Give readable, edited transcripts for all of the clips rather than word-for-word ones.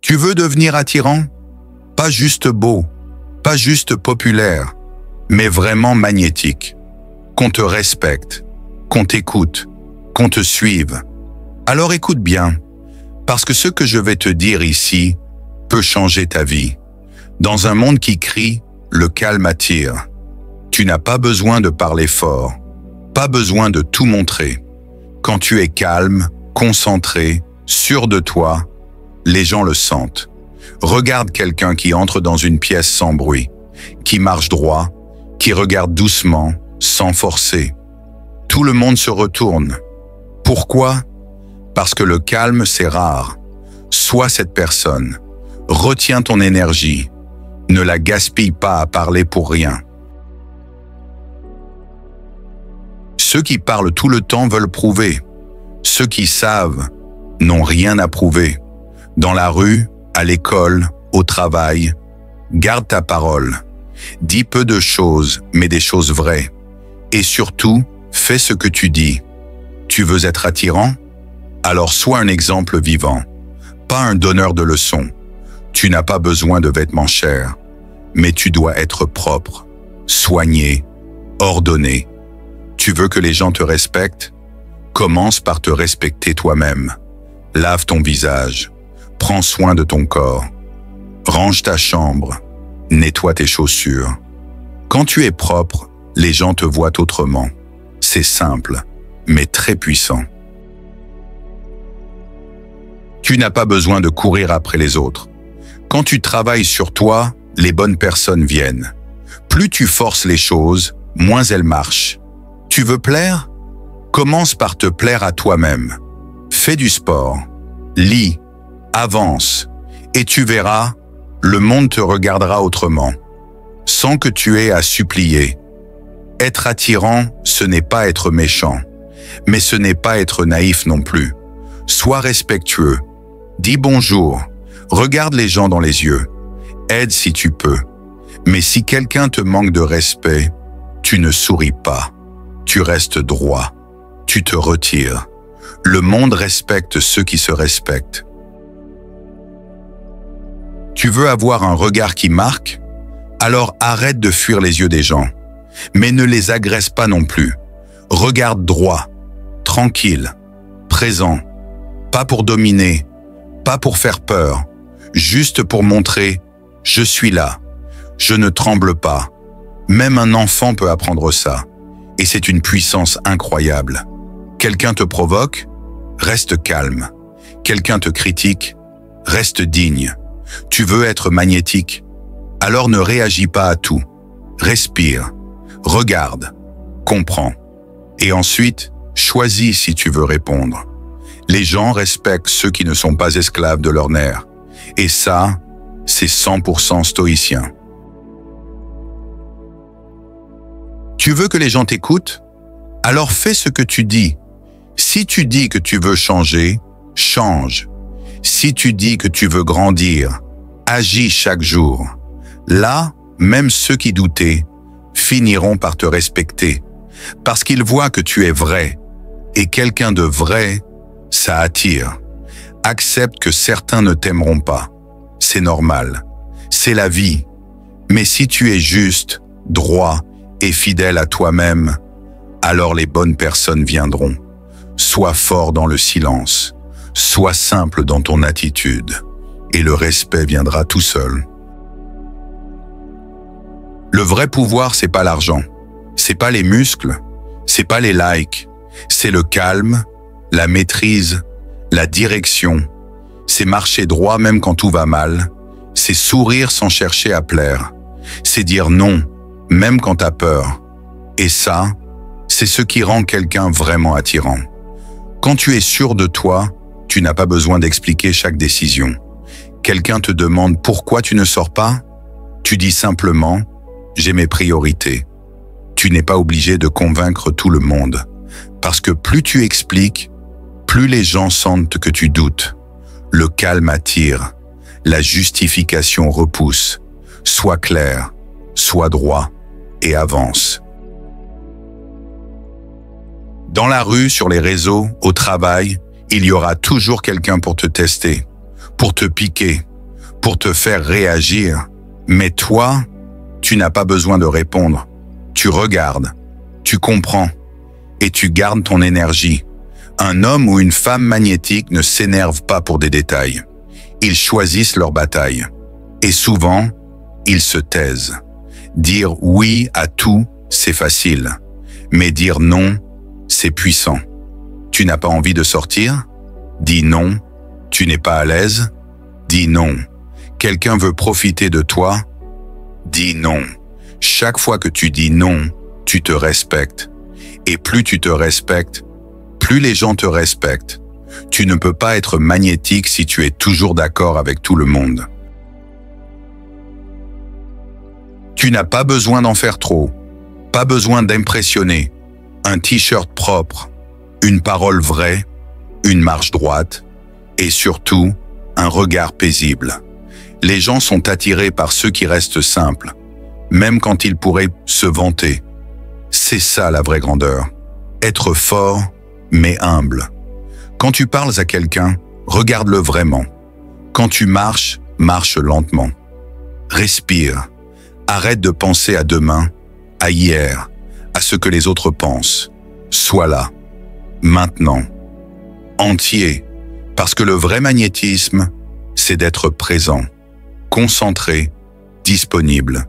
Tu veux devenir attirant? Pas juste beau, pas juste populaire, mais vraiment magnétique. Qu'on te respecte, qu'on t'écoute, qu'on te suive. Alors écoute bien, parce que ce que je vais te dire ici peut changer ta vie. Dans un monde qui crie, le calme attire. Tu n'as pas besoin de parler fort, pas besoin de tout montrer. Quand tu es calme, concentré, sûr de toi, les gens le sentent. Regarde quelqu'un qui entre dans une pièce sans bruit, qui marche droit, qui regarde doucement, sans forcer. Tout le monde se retourne. Pourquoi? Parce que le calme, c'est rare. Sois cette personne. Retiens ton énergie. Ne la gaspille pas à parler pour rien. Ceux qui parlent tout le temps veulent prouver. Ceux qui savent n'ont rien à prouver. Dans la rue, à l'école, au travail, garde ta parole. Dis peu de choses, mais des choses vraies. Et surtout, fais ce que tu dis. Tu veux être attirant? Alors sois un exemple vivant, pas un donneur de leçons. Tu n'as pas besoin de vêtements chers, mais tu dois être propre, soigné, ordonné. Tu veux que les gens te respectent? Commence par te respecter toi-même. Lave ton visage, prends soin de ton corps. Range ta chambre, nettoie tes chaussures. Quand tu es propre, les gens te voient autrement. C'est simple, mais très puissant. Tu n'as pas besoin de courir après les autres. Quand tu travailles sur toi, les bonnes personnes viennent. Plus tu forces les choses, moins elles marchent. Tu veux plaire? Commence par te plaire à toi-même. Fais du sport, lis, avance, et tu verras, le monde te regardera autrement, sans que tu aies à supplier. Être attirant, ce n'est pas être méchant, mais ce n'est pas être naïf non plus. Sois respectueux, dis bonjour, regarde les gens dans les yeux, aide si tu peux. Mais si quelqu'un te manque de respect, tu ne souris pas, tu restes droit, tu te retires. Le monde respecte ceux qui se respectent. Tu veux avoir un regard qui marque? Alors arrête de fuir les yeux des gens. Mais ne les agresse pas non plus. Regarde droit, tranquille, présent. Pas pour dominer, pas pour faire peur, juste pour montrer « je suis là, je ne tremble pas ». Même un enfant peut apprendre ça. Et c'est une puissance incroyable. Quelqu'un te provoque? Reste calme. Quelqu'un te critique? Reste digne. Tu veux être magnétique? Alors ne réagis pas à tout. Respire. Regarde, comprends. Et ensuite, choisis si tu veux répondre. Les gens respectent ceux qui ne sont pas esclaves de leurs nerfs. Et ça, c'est 100% stoïcien. Tu veux que les gens t'écoutent? Alors fais ce que tu dis. Si tu dis que tu veux changer, change. Si tu dis que tu veux grandir, agis chaque jour. Là, même ceux qui doutaient finiront par te respecter, parce qu'ils voient que tu es vrai, et quelqu'un de vrai, ça attire. Accepte que certains ne t'aimeront pas. C'est normal. C'est la vie. Mais si tu es juste, droit et fidèle à toi-même, alors les bonnes personnes viendront. Sois fort dans le silence. Sois simple dans ton attitude. Et le respect viendra tout seul. Le vrai pouvoir, c'est pas l'argent. C'est pas les muscles. C'est pas les likes. C'est le calme, la maîtrise, la direction. C'est marcher droit même quand tout va mal. C'est sourire sans chercher à plaire. C'est dire non, même quand t'as peur. Et ça, c'est ce qui rend quelqu'un vraiment attirant. Quand tu es sûr de toi, tu n'as pas besoin d'expliquer chaque décision. Quelqu'un te demande pourquoi tu ne sors pas? Tu dis simplement « j'ai mes priorités ». Tu n'es pas obligé de convaincre tout le monde. Parce que plus tu expliques, plus les gens sentent que tu doutes. Le calme attire, la justification repousse. Sois clair, sois droit et avance. Dans la rue, sur les réseaux, au travail, il y aura toujours quelqu'un pour te tester, pour te piquer, pour te faire réagir. Mais toi, tu n'as pas besoin de répondre. Tu regardes, tu comprends et tu gardes ton énergie. Un homme ou une femme magnétique ne s'énerve pas pour des détails. Ils choisissent leur bataille. Et souvent, ils se taisent. Dire oui à tout, c'est facile. Mais dire non, c'est puissant. Tu n'as pas envie de sortir? Dis non. Tu n'es pas à l'aise? Dis non. Quelqu'un veut profiter de toi? Dis non. Chaque fois que tu dis non, tu te respectes. Et plus tu te respectes, plus les gens te respectent. Tu ne peux pas être magnétique si tu es toujours d'accord avec tout le monde. Tu n'as pas besoin d'en faire trop, pas besoin d'impressionner. Un t-shirt propre, une parole vraie, une marche droite et surtout un regard paisible. Les gens sont attirés par ceux qui restent simples, même quand ils pourraient se vanter. C'est ça la vraie grandeur. Être fort, mais humble. Quand tu parles à quelqu'un, regarde-le vraiment. Quand tu marches, marche lentement. Respire. Arrête de penser à demain, à hier, à ce que les autres pensent. Sois là, maintenant, entier, parce que le vrai magnétisme, c'est d'être présent, concentré, disponible.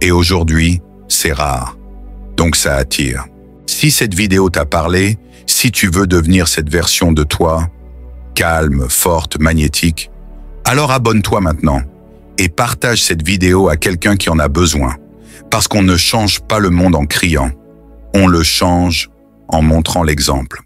Et aujourd'hui, c'est rare, donc ça attire. Si cette vidéo t'a parlé, si tu veux devenir cette version de toi, calme, forte, magnétique, alors abonne-toi maintenant et partage cette vidéo à quelqu'un qui en a besoin. Parce qu'on ne change pas le monde en criant, on le change en montrant l'exemple.